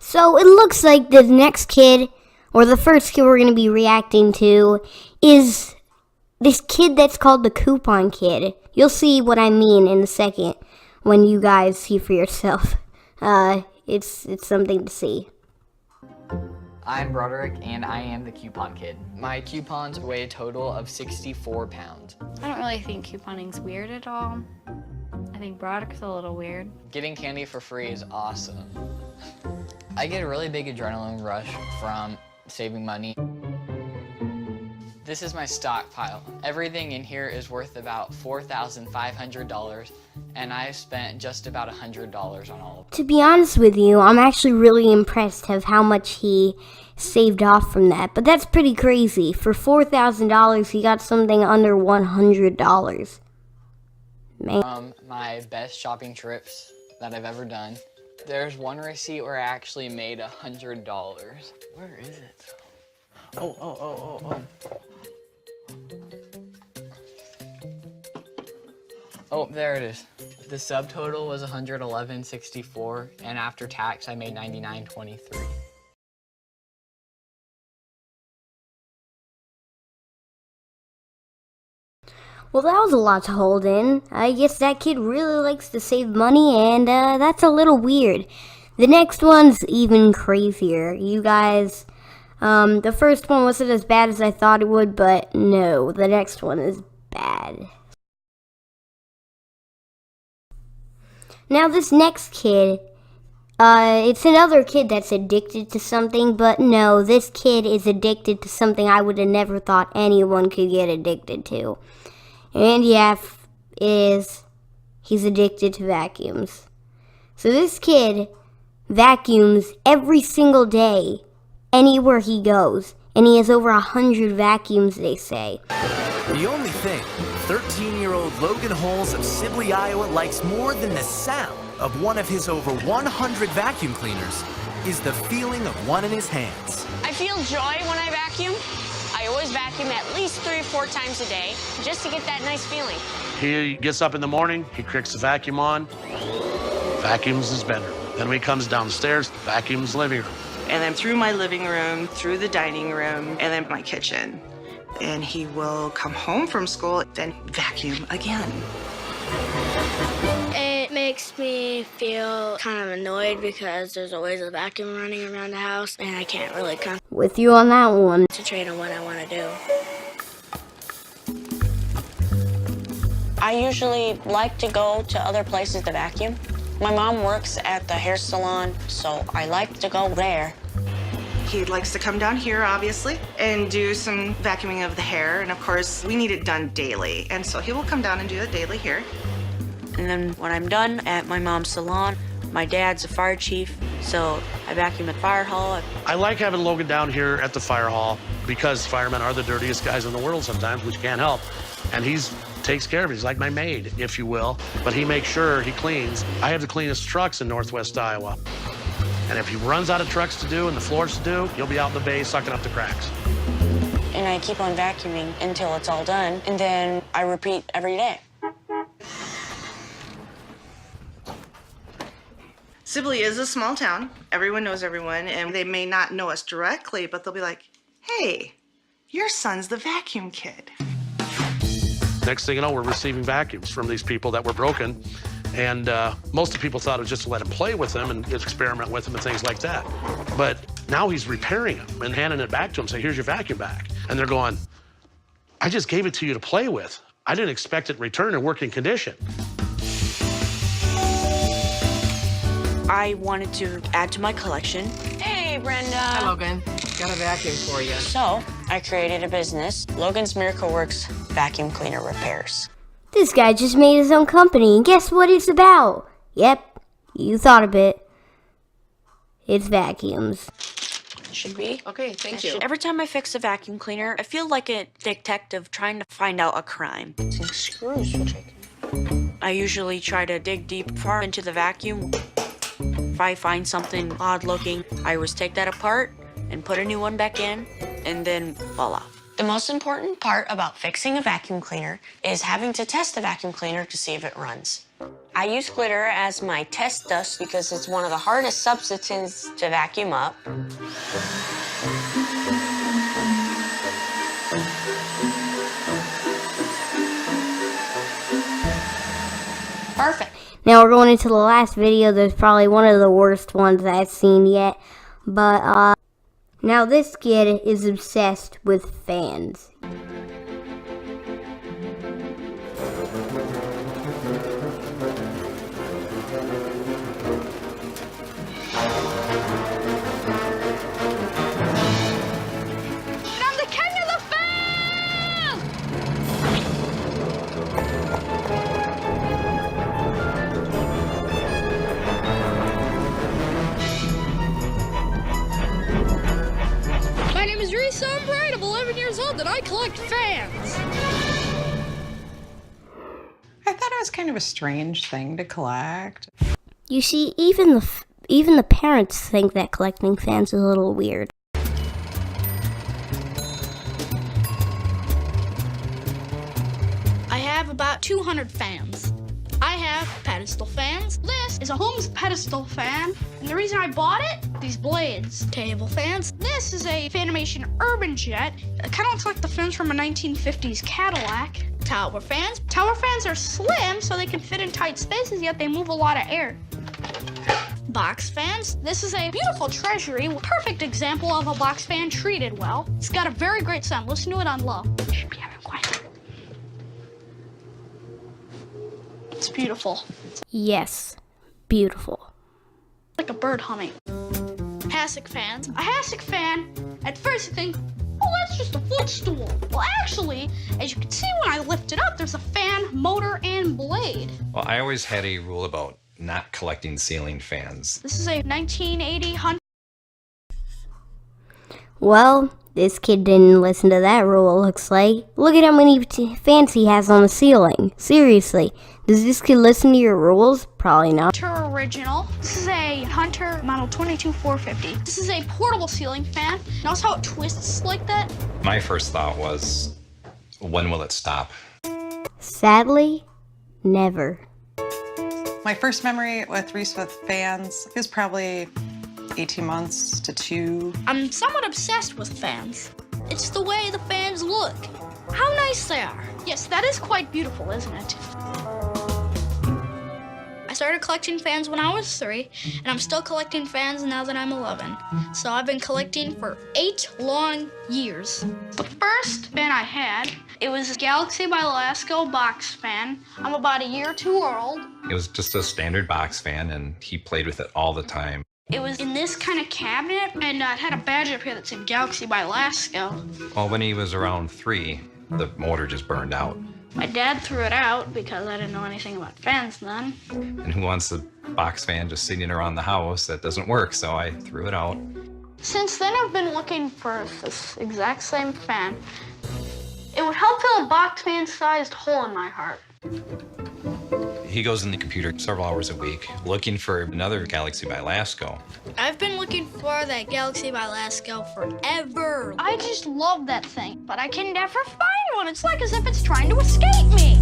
So it looks like the next kid, or the first kid we're going to be reacting to, is this kid that's called the Coupon Kid. You'll see what I mean in a second when you guys see for yourself. It's something to see. I'm Broderick, and I am the Coupon Kid. My coupons weigh a total of 64 pounds. I don't really think couponing's weird at all. I think Broderick's a little weird. Getting candy for free is awesome. I get a really big adrenaline rush from saving money. This is my stockpile. Everything in here is worth about $4,500, and I've spent just about $100 on all of it. To be honest with you, I'm actually really impressed of how much he saved off from that. But that's pretty crazy. For $4,000, he got something under $100. Man. My best shopping trips that I've ever done. There's one receipt where I actually made $100. Where is it? Oh. Oh, there it is. The subtotal was $111.64, and after tax, I made $99.23. Well, that was a lot to hold in. I guess that kid really likes to save money, and that's a little weird. The next one's even crazier. You guys, the first one wasn't as bad as I thought it would, but no, the next one is bad. Now, this next kid, it's another kid that's addicted to something, but no, this kid is addicted to something I would have never thought anyone could get addicted to. And yeah, he's addicted to vacuums. So this kid vacuums every single day, anywhere he goes. And he has over 100 vacuums, they say. The only thing 13-year-old Logan Holes of Sibley, Iowa likes more than the sound of one of his over 100 vacuum cleaners is the feeling of one in his hands. I feel joy when I vacuum. I always vacuum at least 3 or 4 times a day just to get that nice feeling. He gets up in the morning, he cricks the vacuum on, vacuums his bedroom. Then when he comes downstairs, vacuums the living room. And then through my living room, through the dining room, and then my kitchen. And he will come home from school, then vacuum again. It makes me feel kind of annoyed because there's always a vacuum running around the house, and I can't really with you on that one. concentrate on what I want to do. I usually like to go to other places to vacuum. My mom works at the hair salon, so I like to go there. He likes to come down here, obviously, and do some vacuuming of the hair. And of course, we need it done daily. And so he will come down and do it daily here. And then when I'm done at my mom's salon, my dad's a fire chief, so I vacuum at fire hall. I like having Logan down here at the fire hall because firemen are the dirtiest guys in the world sometimes, which can't help. And he's takes care of it. He's like my maid, if you will, but he makes sure he cleans. I have the cleanest trucks in Northwest Iowa. And if he runs out of trucks to do and the floors to do, he'll be out in the bay sucking up the cracks. And I keep on vacuuming until it's all done, and then I repeat every day. Sibley is a small town. Everyone knows everyone, and they may not know us directly, but they'll be like, hey, your son's the vacuum kid. Next thing you know, we're receiving vacuums from these people that were broken. And most of the people thought it was just to let him play with them and experiment with them and things like that. But now he's repairing them and handing it back to them, saying, here's your vacuum back. And they're going, I just gave it to you to play with. I didn't expect it returned in working condition. I wanted to add to my collection. Hey, Brenda. Hi, Logan. Got a vacuum for you. So, I created a business, Logan's Miracle Works Vacuum Cleaner Repairs. This guy just made his own company, and guess what it's about? Yep, you thought of it. It's vacuums. Should be. Okay, thank you. Every time I fix a vacuum cleaner, I feel like a detective trying to find out a crime. Some screws for taking. I usually try to dig deep far into the vacuum. If I find something odd looking, I always take that apart and put a new one back in, and then voila. The most important part about fixing a vacuum cleaner is having to test the vacuum cleaner to see if it runs. I use glitter as my test dust because it's one of the hardest substances to vacuum up. Perfect. Now we're going into the last video. There's probably one of the worst ones I've seen yet. But, now this kid is obsessed with fans. I'm the king of the fan! My name is Reese. I'm bright. I'm 11 years old, and I collect fans. I thought it was kind of a strange thing to collect. You see, even the parents think that collecting fans is a little weird. I have about 200 fans. I have pedestal fans. This is a Holmes pedestal fan. And the reason I bought it, these blades. Table fans. This is a Fanimation Urban Jet. It kind of looks like the fans from a 1950s Cadillac. Tower fans. Tower fans are slim, so they can fit in tight spaces, yet they move a lot of air. Box fans. This is a beautiful treasury. Perfect example of a box fan treated well. It's got a very great sound. Listen to it on low. You should be having quiet. It's beautiful. Yes, beautiful. Like a bird humming. Hassock fans. A hassock fan, at first you think, oh, that's just a footstool. Well, actually, as you can see when I lift it up, there's a fan, motor, and blade. Well, I always had a rule about not collecting ceiling fans. This is a 1980 Hunter. Well, this kid didn't listen to that rule, looks like. Look at how many fans he has on the ceiling. Seriously, does this kid listen to your rules? Probably not. Hunter original. This is a Hunter model 22450. This is a portable ceiling fan. Notice how it twists like that? My first thought was, when will it stop? Sadly, never. My first memory with Reese with fans is probably 18 months to 2. I'm somewhat obsessed with fans. It's the way the fans look. How nice they are. Yes, that is quite beautiful, isn't it? I started collecting fans when I was 3, and I'm still collecting fans now that I'm 11. So I've been collecting for 8 long years. The first fan I had, it was a Galaxy by Lasco box fan. I'm about a year or 2 old. It was just a standard box fan, and he played with it all the time. It was in this kind of cabinet, and it had a badge up here that said Galaxy by Lasco. Well, when he was around 3, the motor just burned out. My dad threw it out because I didn't know anything about fans then. And who wants a box fan just sitting around the house? That doesn't work, so I threw it out. Since then, I've been looking for this exact same fan. It would help fill a box fan-sized hole in my heart. He goes in the computer several hours a week looking for another Galaxy by Lasco. I've been looking for that Galaxy by Lasco forever. I just love that thing, but I can never find one. It's like as if it's trying to escape me.